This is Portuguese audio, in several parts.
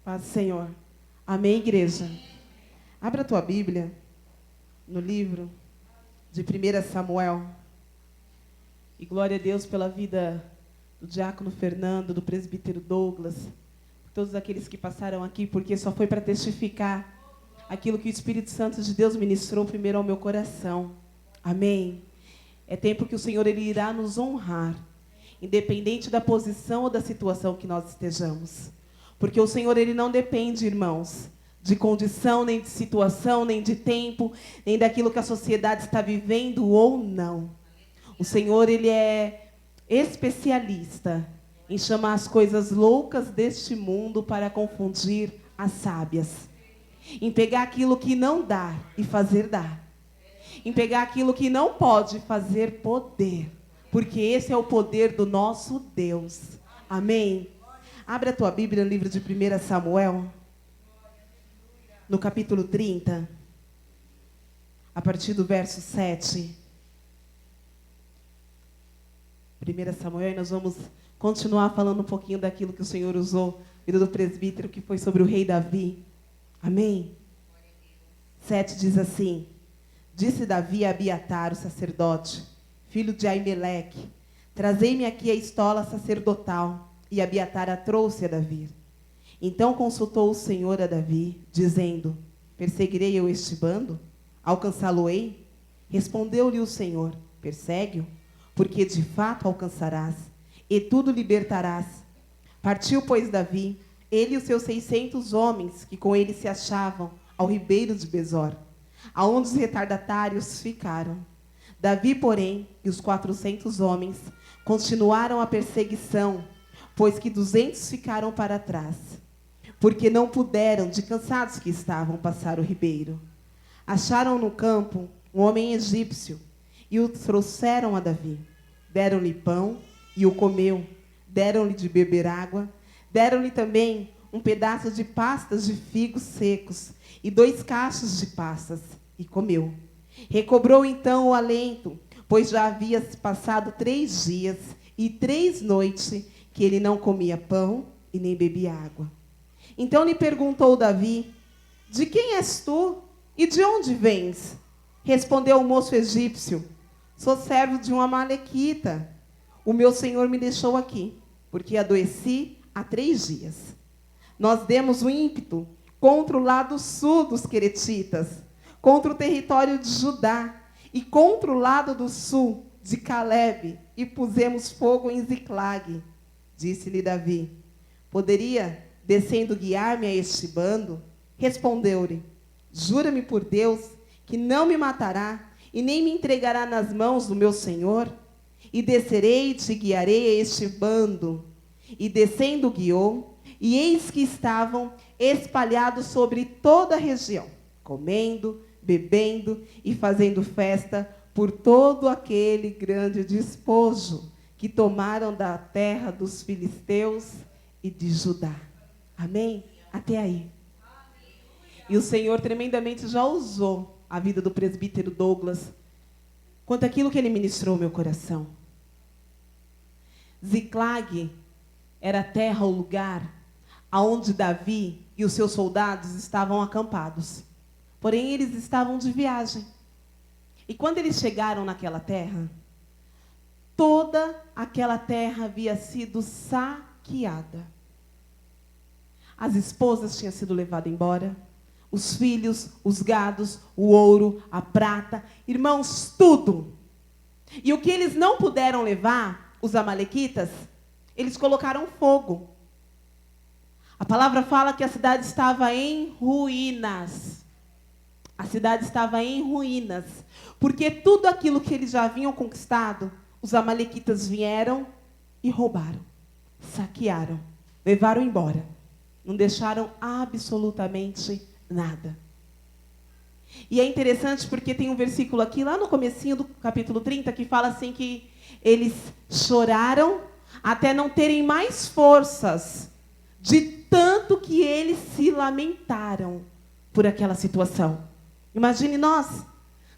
Paz do Senhor. Amém, igreja? Abra a tua Bíblia no livro de 1 Samuel. E glória a Deus pela vida do diácono Fernando, do presbítero Douglas, por todos aqueles que passaram aqui, porque só foi para testificar aquilo que o Espírito Santo de Deus ministrou primeiro ao meu coração. Amém? É tempo que o Senhor ele irá nos honrar, independente da posição ou da situação que nós estejamos. Porque o Senhor ele não depende, irmãos, de condição, nem de situação, nem de tempo, nem daquilo que a sociedade está vivendo ou não. O Senhor ele é especialista em chamar as coisas loucas deste mundo para confundir as sábias. Em pegar aquilo que não dá e fazer dar. Em pegar aquilo que não pode fazer poder. Porque esse é o poder do nosso Deus. Amém? Abre a tua Bíblia no livro de 1 Samuel. No capítulo 30. A partir do verso 7. 1 Samuel, e nós vamos continuar falando um pouquinho daquilo que o Senhor usou, vida do presbítero, que foi sobre o rei Davi. Amém? 7 diz assim: Disse Davi a Abiatar, o sacerdote, filho de Aimeleque, trazei-me aqui a estola sacerdotal. E Abiatar a trouxe a Davi. Então consultou o Senhor a Davi, dizendo: Perseguirei eu este bando? Alcançá-lo-ei? Respondeu-lhe o Senhor: Persegue-o, porque de fato alcançarás, e tudo libertarás. Partiu, pois, Davi, ele e os seus 600 homens, que com ele se achavam, ao ribeiro de Besor, aonde os retardatários ficaram. Davi, porém, e os 400 homens, continuaram a perseguição, pois que 200 ficaram para trás, porque não puderam, de cansados que estavam, passar o ribeiro. Acharam no campo um homem egípcio, e o trouxeram a Davi. Deram-lhe pão, e o comeu. Deram-lhe de beber água. Deram-lhe também um pedaço de pastas de figos secos, e 2 cachos de passas, e comeu. Recobrou então o alento, pois já havia passado 3 dias e 3 noites, que ele não comia pão e nem bebia água. Então lhe perguntou Davi: De quem és tu e de onde vens? Respondeu o moço egípcio: Sou servo de um amalequita. O meu senhor me deixou aqui, porque adoeci há 3 dias. Nós demos o ímpeto contra o lado sul dos queretitas, contra o território de Judá e contra o lado do sul de Calebe, e pusemos fogo em Ziclag. Disse-lhe Davi: Poderia, descendo, guiar-me a este bando? Respondeu-lhe: Jura-me por Deus que não me matará e nem me entregará nas mãos do meu senhor? E descerei e te guiarei a este bando. E descendo guiou, e eis que estavam espalhados sobre toda a região, comendo, bebendo e fazendo festa por todo aquele grande despojo que tomaram da terra dos filisteus e de Judá. Amém? Até aí. E o Senhor tremendamente já usou a vida do presbítero Douglas quanto aquilo que ele ministrou ao meu coração. Ziclag era a terra, o lugar aonde Davi e os seus soldados estavam acampados. Porém, eles estavam de viagem. E quando eles chegaram naquela terra, toda aquela terra havia sido saqueada. As esposas tinham sido levadas embora, os filhos, os gados, o ouro, a prata, irmãos, tudo. E o que eles não puderam levar, os amalequitas, eles colocaram fogo. A palavra fala que a cidade estava em ruínas. A cidade estava em ruínas, porque tudo aquilo que eles já haviam conquistado, os amalequitas vieram e roubaram, saquearam, levaram embora. Não deixaram absolutamente nada. E é interessante porque tem um versículo aqui, lá no comecinho do capítulo 30, que fala assim que eles choraram até não terem mais forças, de tanto que eles se lamentaram por aquela situação. Imagine nós,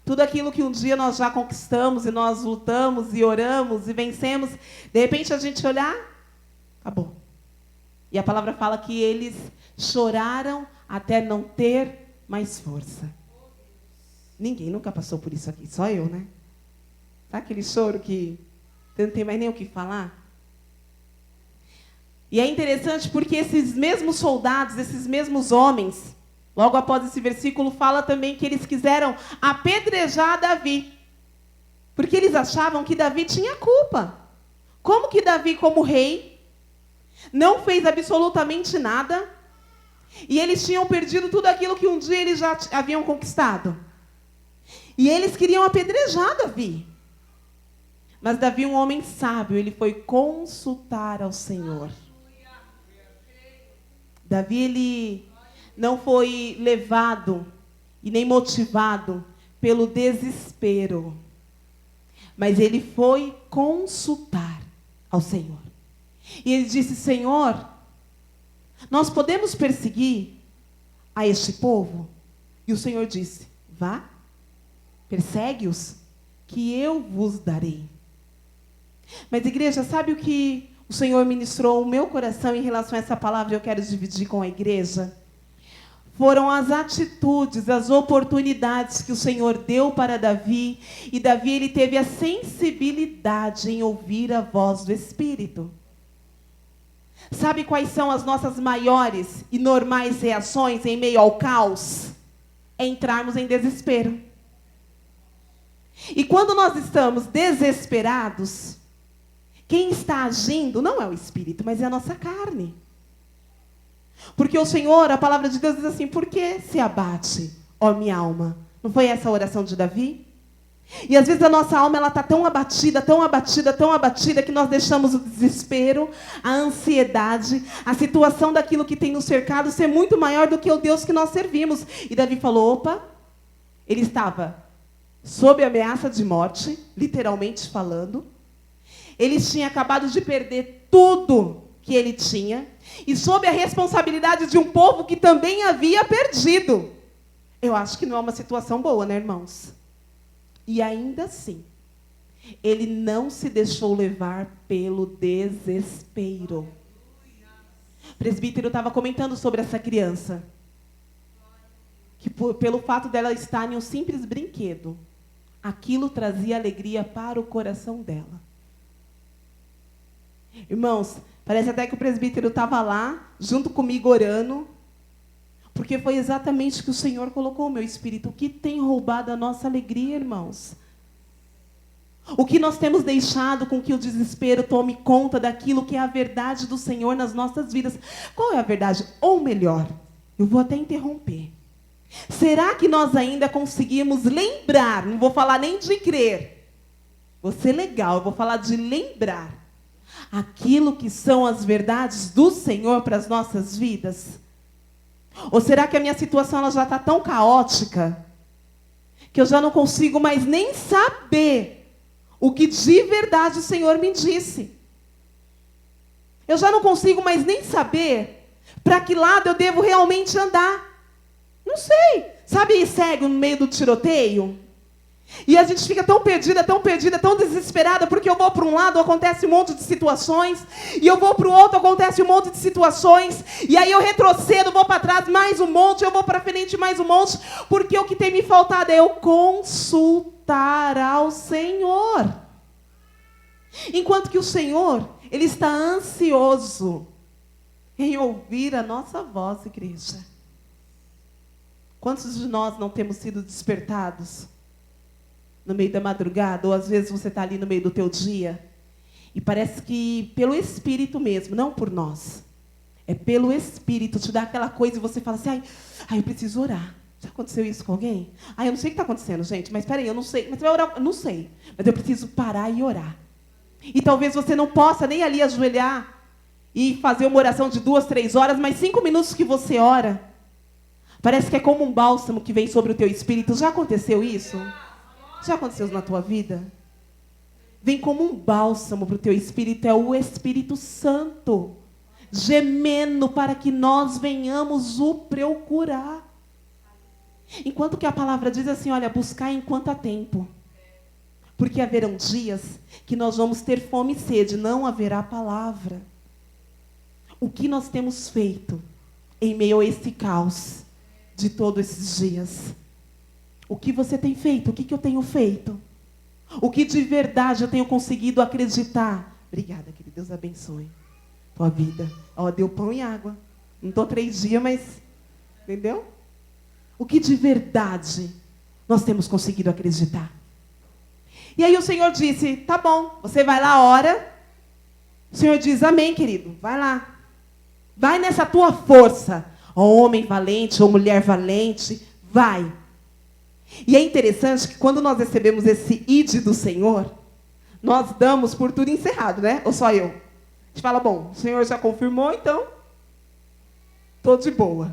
tudo aquilo que um dia nós já conquistamos e nós lutamos e oramos e vencemos, de repente a gente olhar, acabou. E a palavra fala que eles choraram até não ter mais força. Ninguém nunca passou por isso aqui, só eu, né? Sabe aquele choro que você não tem mais nem o que falar? E é interessante porque esses mesmos soldados, esses mesmos homens, logo após esse versículo, fala também que eles quiseram apedrejar Davi. Porque eles achavam que Davi tinha culpa. Como que Davi, como rei, não fez absolutamente nada, e eles tinham perdido tudo aquilo que um dia eles já haviam conquistado. E eles queriam apedrejar Davi. Mas Davi, um homem sábio, ele foi consultar ao Senhor. Davi, ele não foi levado e nem motivado pelo desespero, mas ele foi consultar ao Senhor. E ele disse: Senhor, nós podemos perseguir a este povo? E o Senhor disse: vá, persegue-os, que eu vos darei. Mas, igreja, sabe o que o Senhor ministrou o meu coração em relação a essa palavra? Eu quero dividir com a igreja. Foram as atitudes, as oportunidades que o Senhor deu para Davi. E Davi, ele teve a sensibilidade em ouvir a voz do Espírito. Sabe quais são as nossas maiores e normais reações em meio ao caos? É entrarmos em desespero. E quando nós estamos desesperados, quem está agindo não é o Espírito, mas é a nossa carne. Porque o Senhor, a palavra de Deus diz assim: por que se abate, ó minha alma? Não foi essa a oração de Davi? E às vezes a nossa alma está tão abatida, tão abatida, tão abatida, que nós deixamos o desespero, a ansiedade, a situação daquilo que tem nos cercado ser muito maior do que o Deus que nós servimos. E Davi falou: opa, ele estava sob ameaça de morte, literalmente falando. Ele tinha acabado de perder tudo que ele tinha, e sob a responsabilidade de um povo que também havia perdido. Eu acho que não é uma situação boa, né, irmãos? E ainda assim, ele não se deixou levar pelo desespero. O presbítero estava comentando sobre essa criança, que pelo fato dela estar em um simples brinquedo, aquilo trazia alegria para o coração dela. Irmãos, parece até que o presbítero estava lá, junto comigo, orando, porque foi exatamente o que o Senhor colocou no meu espírito. O que tem roubado a nossa alegria, irmãos? O que nós temos deixado com que o desespero tome conta daquilo que é a verdade do Senhor nas nossas vidas? Qual é a verdade? Ou melhor, eu vou até interromper. Será que nós ainda conseguimos lembrar? Não vou falar nem de crer. Vou ser legal, eu vou falar de lembrar aquilo que são as verdades do Senhor para as nossas vidas? Ou será que a minha situação ela já está tão caótica que eu já não consigo mais nem saber o que de verdade o Senhor me disse? Eu já não consigo mais nem saber para que lado eu devo realmente andar. Não sei. Sabe cego no meio do tiroteio? E a gente fica tão perdida, tão desesperada, porque eu vou para um lado, acontece um monte de situações, e eu vou para o outro, acontece um monte de situações, e aí eu retrocedo, vou para trás, mais um monte, eu vou para frente, mais um monte, porque o que tem me faltado é eu consultar ao Senhor. Enquanto que o Senhor, Ele está ansioso em ouvir a nossa voz, igreja. Quantos de nós não temos sido despertados no meio da madrugada, ou às vezes você está ali no meio do teu dia, e parece que pelo Espírito mesmo, não por nós, é pelo Espírito, te dá aquela coisa e você fala assim: ai, eu preciso orar. Já aconteceu isso com alguém? Eu não sei o que está acontecendo, gente, mas peraí, eu não sei. Mas você vai orar? Eu não sei, mas eu preciso parar e orar. E talvez você não possa nem ali ajoelhar e fazer uma oração de 2, 3 horas, mas 5 minutos que você ora, parece que é como um bálsamo que vem sobre o teu espírito. Já aconteceu isso? Já aconteceu na tua vida? Vem como um bálsamo para o teu espírito, é o Espírito Santo, gemendo para que nós venhamos o procurar. Enquanto que a palavra diz assim: olha, buscar enquanto há tempo. Porque haverão dias que nós vamos ter fome e sede, não haverá palavra. O que nós temos feito em meio a esse caos de todos esses dias. O que você tem feito? O que eu tenho feito? O que de verdade eu tenho conseguido acreditar? Obrigada, querido. Deus abençoe tua vida. Ó, deu pão e água. Não estou 3 dias, mas... Entendeu? O que de verdade nós temos conseguido acreditar? E aí o Senhor disse, tá bom, você vai lá, ora. O Senhor diz, amém, querido. Vai lá. Vai nessa tua força. Ó homem valente, ó mulher valente. Vai. E é interessante que quando nós recebemos esse ide do Senhor, nós damos por tudo encerrado, né? Ou só eu? A gente fala, bom, o Senhor já confirmou, então estou de boa.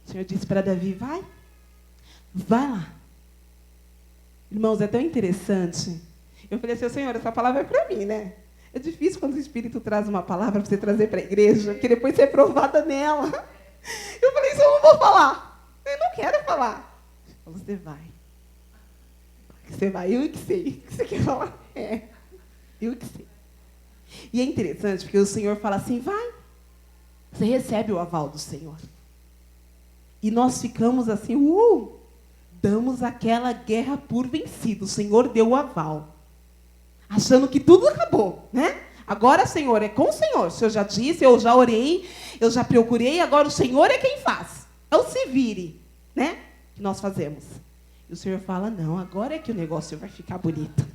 O Senhor disse para Davi, vai lá. Irmãos, é tão interessante. Eu falei assim, Senhor, essa palavra é para mim, né? É difícil quando o Espírito traz uma palavra para você trazer para a igreja, porque depois você é provada nela. Eu falei, isso eu não vou falar. Eu não quero falar. Você vai. Você vai, eu que sei. O que você quer falar? Eu que sei. E é interessante, porque o Senhor fala assim, vai. Você recebe o aval do Senhor. E nós ficamos assim, damos aquela guerra por vencido. O Senhor deu o aval. Achando que tudo acabou, né? Agora, Senhor, é com o Senhor. O Senhor já disse, eu já orei, eu já procurei, agora o Senhor é quem faz. Então se vire, né? Que nós fazemos. E o Senhor fala, não, agora é que o negócio vai ficar bonito.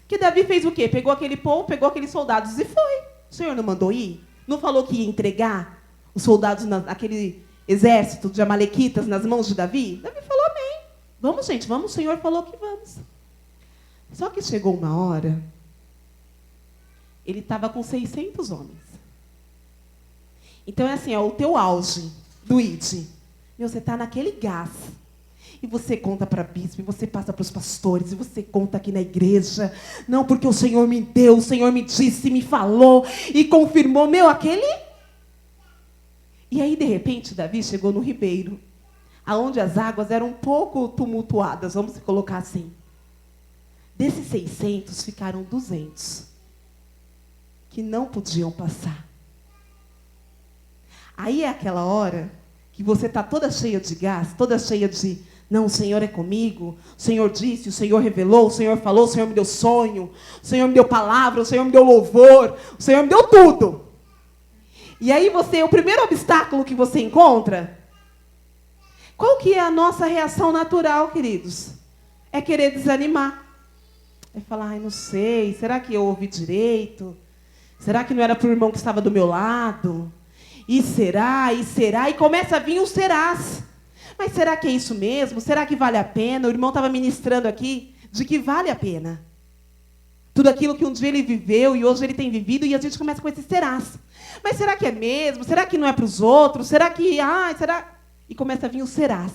Porque Davi fez o quê? Pegou aquele povo, pegou aqueles soldados e foi. O Senhor não mandou ir? Não falou que ia entregar os soldados naquele exército de amalequitas nas mãos de Davi? Davi falou, amém. Vamos, gente, vamos. O Senhor falou que vamos. Só que chegou uma hora, ele estava com 600 homens. Então é assim, o teu auge do ID. Você está naquele gás. E você conta para bispo, e você passa para os pastores, e você conta aqui na igreja. Não, porque o Senhor me deu, o Senhor me disse, me falou, e confirmou, aquele... E aí, de repente, Davi chegou no ribeiro, aonde as águas eram um pouco tumultuadas, vamos colocar assim. Desses 600, ficaram 200, que não podiam passar. Aí é aquela hora que você está toda cheia de gás, toda cheia de... Não, o Senhor é comigo, o Senhor disse, o Senhor revelou, o Senhor falou, o Senhor me deu sonho, o Senhor me deu palavra, o Senhor me deu louvor, o Senhor me deu tudo. E aí o primeiro obstáculo que você encontra, qual que é a nossa reação natural, queridos? É querer desanimar. É falar, não sei, será que eu ouvi direito? Será que não era para o irmão que estava do meu lado? E será, e começa a vir os serás. Mas será que é isso mesmo? Será que vale a pena? O irmão estava ministrando aqui de que vale a pena. Tudo aquilo que um dia ele viveu e hoje ele tem vivido, e a gente começa com esses serás. Mas será que é mesmo? Será que não é para os outros? Será que... será? E começa a vir os serás.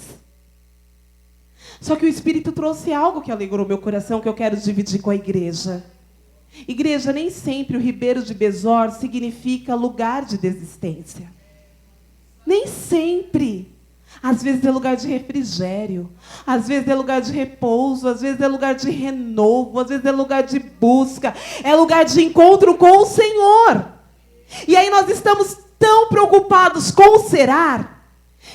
Só que o Espírito trouxe algo que alegrou meu coração, que eu quero dividir com a igreja. Igreja, nem sempre o Ribeiro de Besor significa lugar de desistência. Nem sempre. Às vezes é lugar de refrigério, às vezes é lugar de repouso, às vezes é lugar de renovo, às vezes é lugar de busca, é lugar de encontro com o Senhor. E aí nós estamos tão preocupados com o será,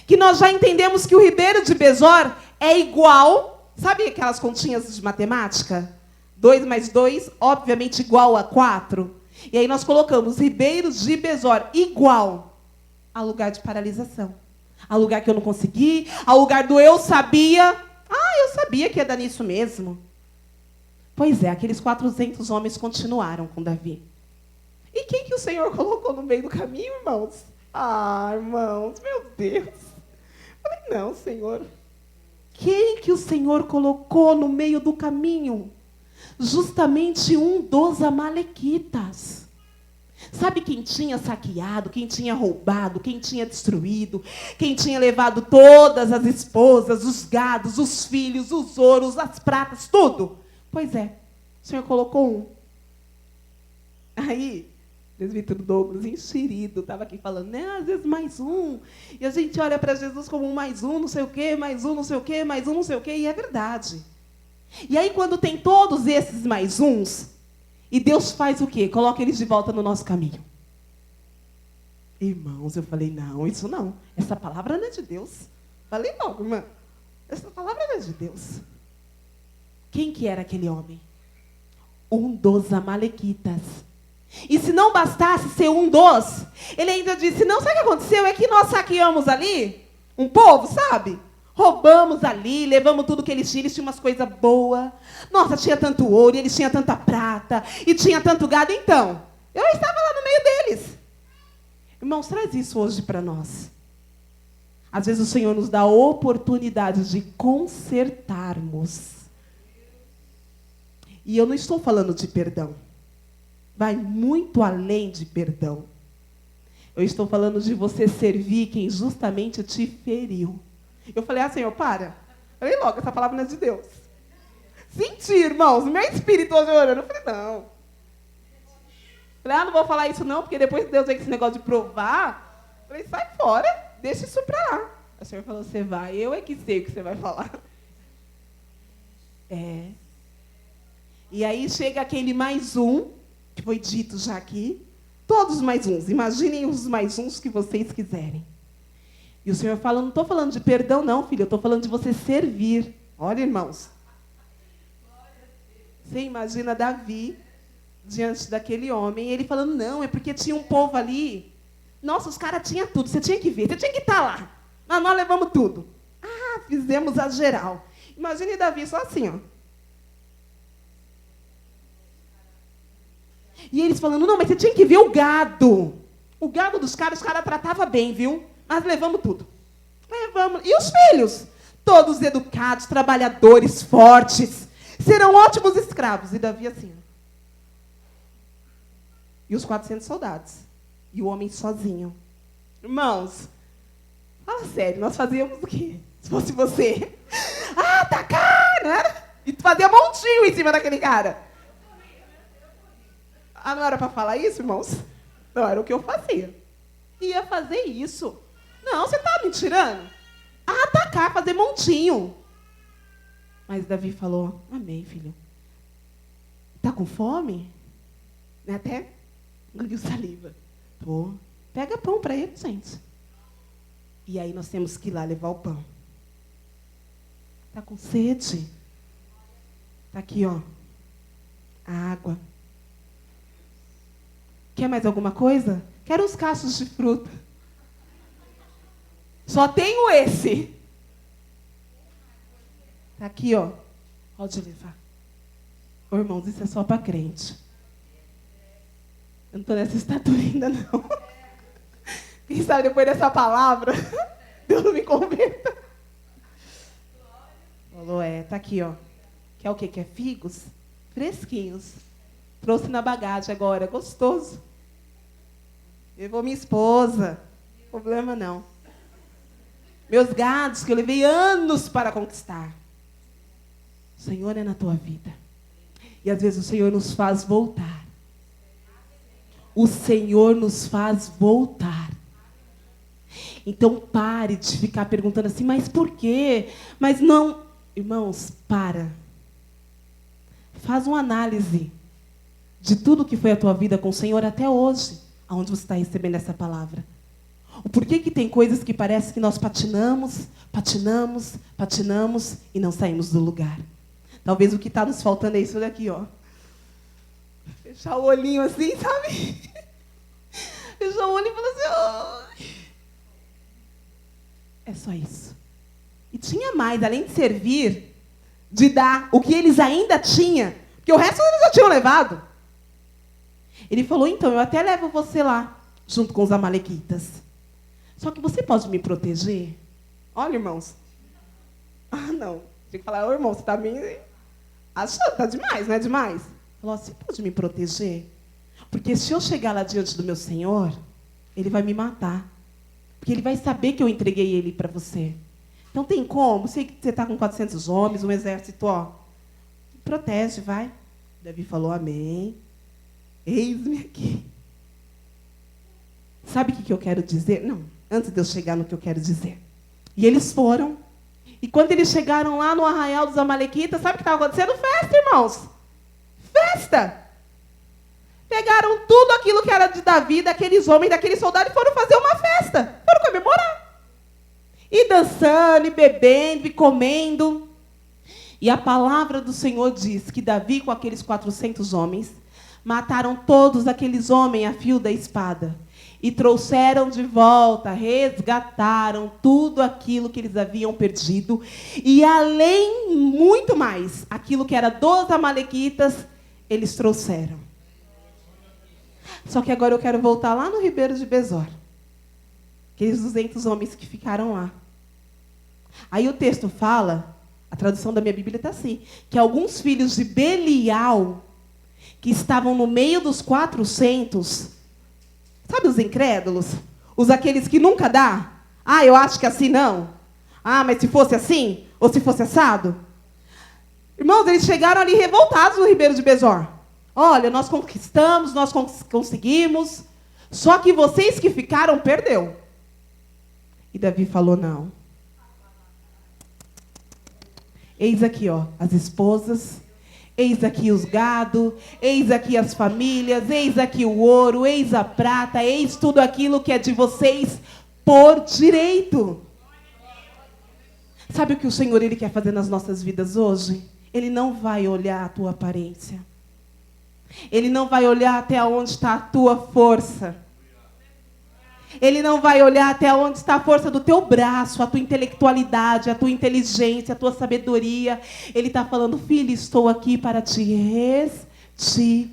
que nós já entendemos que o Ribeiro de Besor é igual, sabe aquelas continhas de matemática? 2 mais 2, obviamente igual a 4. E aí nós colocamos Ribeiro de Besor igual a lugar de paralisação. Ao lugar que eu não consegui, ao lugar do eu sabia. Eu sabia que ia dar nisso mesmo. Pois é, aqueles 400 homens continuaram com Davi. E quem que o Senhor colocou no meio do caminho, irmãos? Irmãos, meu Deus. Falei, não, Senhor. Quem que o Senhor colocou no meio do caminho? Justamente um dos amalequitas. Sabe quem tinha saqueado, quem tinha roubado, quem tinha destruído, quem tinha levado todas as esposas, os gados, os filhos, os ouros, as pratas, tudo? Pois é, o Senhor colocou um. Aí, o presbítero Douglas, enxerido, estava aqui falando, né, às vezes mais um. E a gente olha para Jesus como um mais um, não sei o quê, mais um, não sei o quê, mais um, não sei o quê, e é verdade. E aí, quando tem todos esses mais uns, e Deus faz o quê? Coloca eles de volta no nosso caminho. Irmãos, eu falei, não, isso não. Essa palavra não é de Deus. Falei logo, irmã. Essa palavra não é de Deus. Quem que era aquele homem? Um dos amalequitas. E se não bastasse ser um dos, ele ainda disse, não, sabe o que aconteceu? É que nós saqueamos ali um povo, sabe? Roubamos ali, levamos tudo que eles tinham umas coisas boas. Nossa, tinha tanto ouro, e eles tinham tanta prata, e tinha tanto gado. Então, eu estava lá no meio deles. Irmãos, traz isso hoje para nós. Às vezes o Senhor nos dá a oportunidade de consertarmos. E eu não estou falando de perdão. Vai muito além de perdão. Eu estou falando de você servir quem justamente te feriu. Eu falei, Senhor, para. Falei logo, essa palavra não é de Deus. Senti, irmãos, meu espírito hoje orando. Eu falei, não. Falei, não vou falar isso não, porque depois Deus vem com esse negócio de provar. Eu falei, sai fora, deixa isso pra lá. O Senhor falou, você vai, eu é que sei o que você vai falar. E aí chega aquele mais um, que foi dito já aqui, todos mais uns, imaginem os mais uns que vocês quiserem. E o Senhor fala, não estou falando de perdão não, filho, eu estou falando de você servir. Olha, irmãos. Você imagina Davi diante daquele homem, ele falando, não, é porque tinha um povo ali. Nossa, os caras tinham tudo, você tinha que ver, você tinha que estar lá. Mas nós levamos tudo. Fizemos a geral. Imagine Davi só assim, ó. E eles falando, não, mas você tinha que ver o gado. O gado dos caras, os caras tratavam bem, viu? Mas levamos tudo. Levamos. E os filhos? Todos educados, trabalhadores, fortes. Serão ótimos escravos. E Davi assim. E os 400 soldados. E o homem sozinho. Irmãos, fala sério, nós fazíamos o quê? Se fosse você. Atacar, não era? E fazia montinho em cima daquele cara. Não era para falar isso, irmãos? Não, era o que eu fazia. Ia fazer isso. Não, você está me tirando? Atacar, fazer montinho. Mas Davi falou, amém, filho. Está com fome? Até engoliu saliva. Tô. Pega pão para ele, gente. E aí nós temos que ir lá levar o pão. Está com sede? Está aqui, ó. A água. Quer mais alguma coisa? Quero uns cachos de fruta. Só tenho esse. Tá aqui, ó. Pode levar. Ô, irmãos, isso é só para crente. Eu não estou nessa estatura ainda, não. Quem sabe depois dessa palavra, Deus não me converta. Falou, tá aqui, ó. Quer o quê? Quer figos? Fresquinhos. Trouxe na bagagem agora, gostoso. Levou minha esposa. Problema não. Meus gados, que eu levei anos para conquistar. O Senhor é na tua vida. E às vezes o Senhor nos faz voltar. O Senhor nos faz voltar. Então pare de ficar perguntando assim, mas por quê? Mas não. Irmãos, para. Faz uma análise de tudo que foi a tua vida com o Senhor até hoje, aonde você está recebendo essa palavra. O porquê que tem coisas que parece que nós patinamos e não saímos do lugar. Talvez o que está nos faltando é isso daqui, ó. Fechar o olhinho assim, sabe? Fechar o olho e falar assim, oh. É só isso. E tinha mais, além de servir, de dar o que eles ainda tinham, porque o resto eles já tinham levado. Ele falou, então, eu até levo você lá, junto com os amalequitas. Só que você pode me proteger? Olha, irmãos. Não. Tinha que falar, ô, irmão, você está me achando, tá demais, não é demais? Falou, você pode me proteger? Porque se eu chegar lá diante do meu Senhor, ele vai me matar. Porque ele vai saber que eu entreguei ele para você. Então tem como? Sei que você está com 400 homens, um exército, ó. Protege, vai. Davi falou, amém. Eis-me aqui. Sabe o que eu quero dizer? Não, antes de eu chegar no que eu quero dizer. E eles foram. E quando eles chegaram lá no arraial dos amalequitas, sabe o que estava acontecendo? Festa, irmãos. Festa. Pegaram tudo aquilo que era de Davi, daqueles homens, daqueles soldados, e foram fazer uma festa. Foram comemorar. E dançando, e bebendo, e comendo. E a palavra do Senhor diz que Davi, com aqueles 400 homens, mataram todos aqueles homens a fio da espada. E trouxeram de volta, resgataram tudo aquilo que eles haviam perdido. E além, muito mais, aquilo que era dos amalequitas, eles trouxeram. Só que agora eu quero voltar lá no Ribeiro de Besor. Aqueles 200 homens que ficaram lá. Aí o texto fala, a tradução da minha Bíblia está assim, que alguns filhos de Belial, que estavam no meio dos 400, sabe os incrédulos? Os aqueles que nunca dá? Ah, eu acho que assim não. Ah, mas se fosse assim? Ou se fosse assado? Irmãos, eles chegaram ali revoltados no Ribeiro de Besor. Olha, nós conquistamos, nós conseguimos. Só que vocês que ficaram, perdeu. E Davi falou, não. Eis aqui, ó, as esposas. Eis aqui os gado. Eis aqui as famílias. Eis aqui o ouro. Eis a prata. Eis tudo aquilo que é de vocês por direito. Sabe o que o Senhor Ele quer fazer nas nossas vidas hoje? Ele não vai olhar a tua aparência. Ele não vai olhar até onde está a tua força. Ele não vai olhar até onde está a força do teu braço, a tua intelectualidade, a tua inteligência, a tua sabedoria. Ele está falando, filho, estou aqui para te restituir.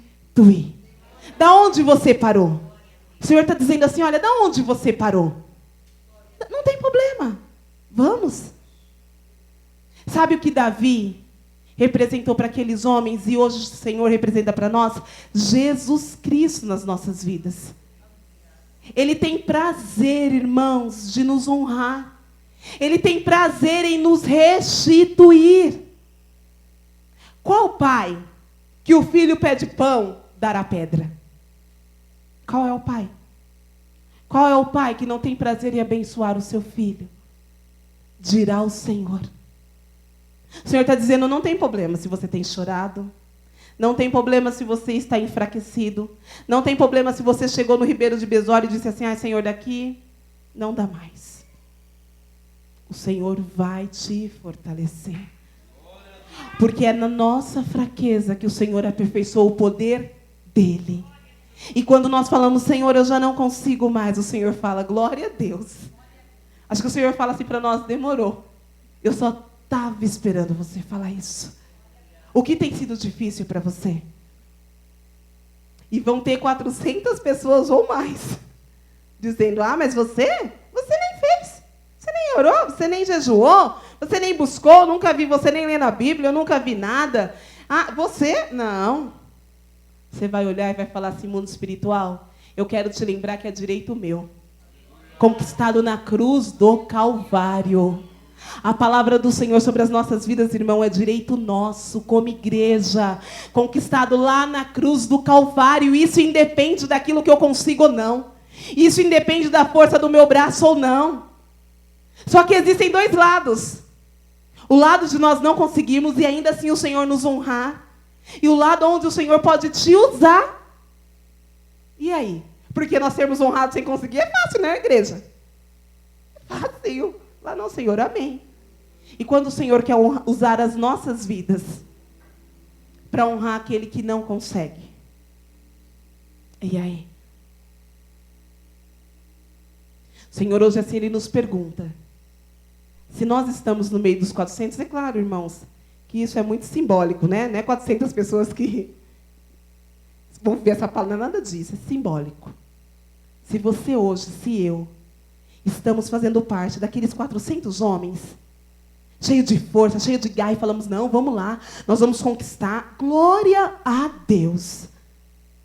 Da onde você parou? O Senhor está dizendo assim, olha, da onde você parou? Não tem problema. Vamos. Sabe o que Davi representou para aqueles homens e hoje o Senhor representa para nós? Jesus Cristo nas nossas vidas. Ele tem prazer, irmãos, de nos honrar. Ele tem prazer em nos restituir. Qual pai que o filho pede pão, dará pedra? Qual é o pai? Qual é o pai que não tem prazer em abençoar o seu filho? Dirá o Senhor. O Senhor está dizendo, não tem problema se você tem chorado. Não tem problema se você está enfraquecido. Não tem problema se você chegou no Ribeiro de Besor e disse assim, Senhor, daqui não dá mais. O Senhor vai te fortalecer. Porque é na nossa fraqueza que o Senhor aperfeiçoou o poder dele. E quando nós falamos, Senhor, eu já não consigo mais, o Senhor fala, glória a Deus. Acho que o Senhor fala assim para nós, demorou. Eu só estava esperando você falar isso. O que tem sido difícil para você? E vão ter 400 pessoas ou mais. Dizendo, mas você nem fez. Você nem orou, você nem jejuou. Você nem buscou, nunca vi você nem lendo a Bíblia, eu nunca vi nada. Você? Não. Você vai olhar e vai falar assim, mundo espiritual, eu quero te lembrar que é direito meu. Conquistado na cruz do Calvário. A palavra do Senhor sobre as nossas vidas, irmão, é direito nosso, como igreja, conquistado lá na cruz do Calvário. Isso independe daquilo que eu consigo ou não. Isso independe da força do meu braço ou não. Só que existem dois lados. O lado de nós não conseguirmos e ainda assim o Senhor nos honrar. E o lado onde o Senhor pode te usar. E aí? Porque nós sermos honrados sem conseguir é fácil, né, igreja? É fácil. Lá não, Senhor, amém. E quando o Senhor quer usar as nossas vidas para honrar aquele que não consegue? E aí? O Senhor hoje assim, Ele nos pergunta. Se nós estamos no meio dos 400, é claro, irmãos, que isso é muito simbólico, né? Não é 400 pessoas que vão ver essa palavra, nada disso, é simbólico. Se você hoje, se eu, estamos fazendo parte daqueles 400 homens, cheio de força, cheio de gás, e falamos, não, vamos lá, nós vamos conquistar, glória a Deus.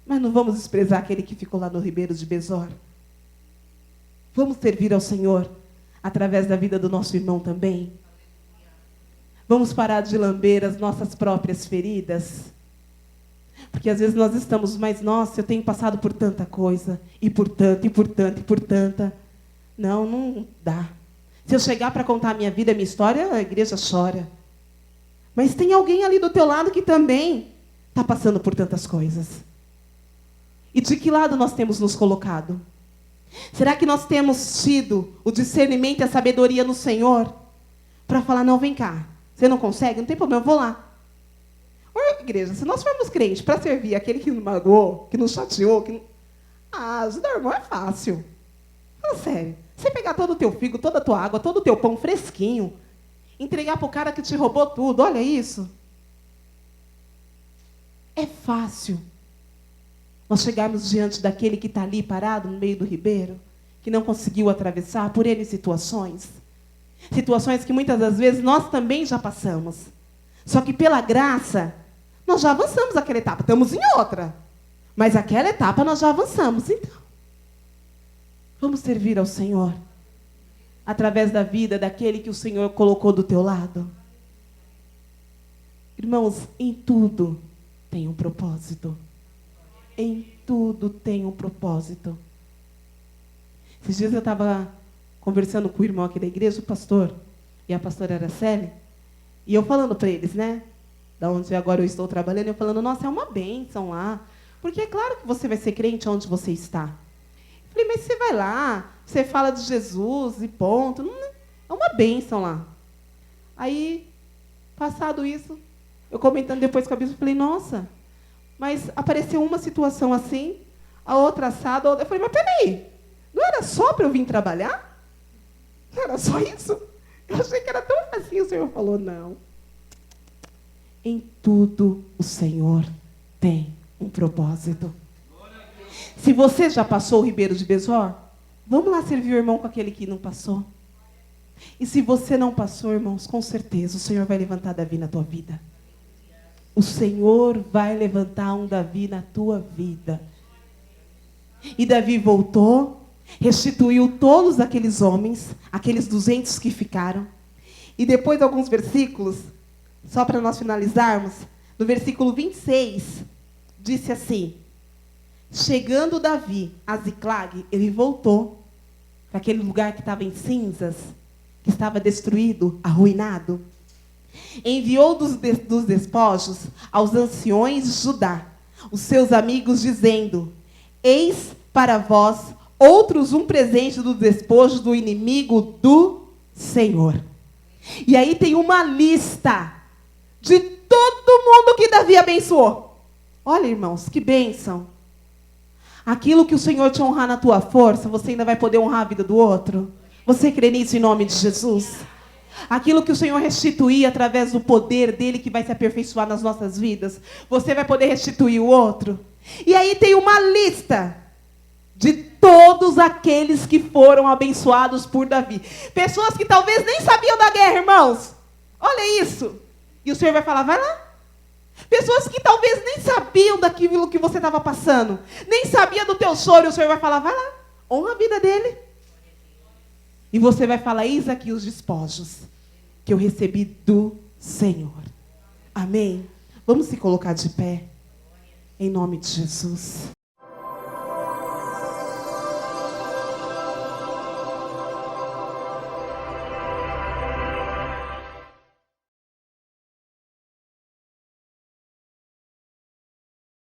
Mas não vamos desprezar aquele que ficou lá no Ribeiro de Besor. Vamos servir ao Senhor através da vida do nosso irmão também. Vamos parar de lamber as nossas próprias feridas. Porque às vezes nós estamos, mas nossa, eu tenho passado por tanta coisa, e por tanta, e por tanta, e por tanta. Não dá. Se eu chegar para contar a minha vida, a minha história, a igreja chora. Mas tem alguém ali do teu lado que também está passando por tantas coisas. E de que lado nós temos nos colocado? Será que nós temos tido o discernimento e a sabedoria no Senhor para falar, não, vem cá, você não consegue? Não tem problema, eu vou lá. Ô, igreja, se nós formos crentes para servir aquele que nos magoou, que nos chateou, ajudar o irmão é fácil. Fala sério. Você pegar todo o teu figo, toda a tua água, todo o teu pão fresquinho, entregar para o cara que te roubou tudo, olha isso. É fácil nós chegarmos diante daquele que está ali parado no meio do ribeiro, que não conseguiu atravessar por N situações. Situações que muitas das vezes nós também já passamos. Só que pela graça, nós já avançamos aquela etapa. Estamos em outra. Mas aquela etapa nós já avançamos. Então, vamos servir ao Senhor. Através da vida daquele que o Senhor colocou do teu lado. Irmãos, em tudo tem um propósito. Em tudo tem um propósito. Esses dias eu estava conversando com o irmão aqui da igreja, o pastor, e a pastora Araceli, e eu falando para eles, né, da onde agora eu estou trabalhando, eu falando, nossa, é uma bênção lá, porque é claro que você vai ser crente onde você está. Eu falei, mas você vai lá, você fala de Jesus e ponto, não, é uma bênção lá. Aí, passado isso, eu comentando depois com a bispa, eu falei, nossa, mas apareceu uma situação assim, a outra assada, eu falei, mas peraí, não era só para eu vir trabalhar? Não era só isso? Eu achei que era tão facinho, o Senhor falou, não. Em tudo o Senhor tem um propósito. Se você já passou o Ribeiro de Besor, vamos lá servir o irmão com aquele que não passou. E se você não passou, irmãos, com certeza o Senhor vai levantar Davi na tua vida. O Senhor vai levantar um Davi na tua vida. E Davi voltou, restituiu todos aqueles homens, aqueles 200 que ficaram. E depois de alguns versículos, só para nós finalizarmos, no versículo 26, disse assim, chegando Davi a Ziclag, ele voltou para aquele lugar que estava em cinzas, que estava destruído, arruinado. Enviou dos despojos aos anciões de Judá, os seus amigos, dizendo, eis para vós outros um presente dos despojos do inimigo do Senhor. E aí tem uma lista de todo mundo que Davi abençoou. Olha, irmãos, que bênção. Aquilo que o Senhor te honrar na tua força, você ainda vai poder honrar a vida do outro? Você crê nisso em nome de Jesus? Aquilo que o Senhor restituir através do poder dele que vai se aperfeiçoar nas nossas vidas, você vai poder restituir o outro? E aí tem uma lista de todos aqueles que foram abençoados por Davi. Pessoas que talvez nem sabiam da guerra, irmãos. Olha isso. E o Senhor vai falar, vai lá. Pessoas que talvez nem sabiam daquilo que você estava passando. Nem sabia do teu choro. E o Senhor vai falar, vai lá. Honra a vida dele. E você vai falar, eis aqui os despojos que eu recebi do Senhor. Amém? Vamos se colocar de pé. Em nome de Jesus.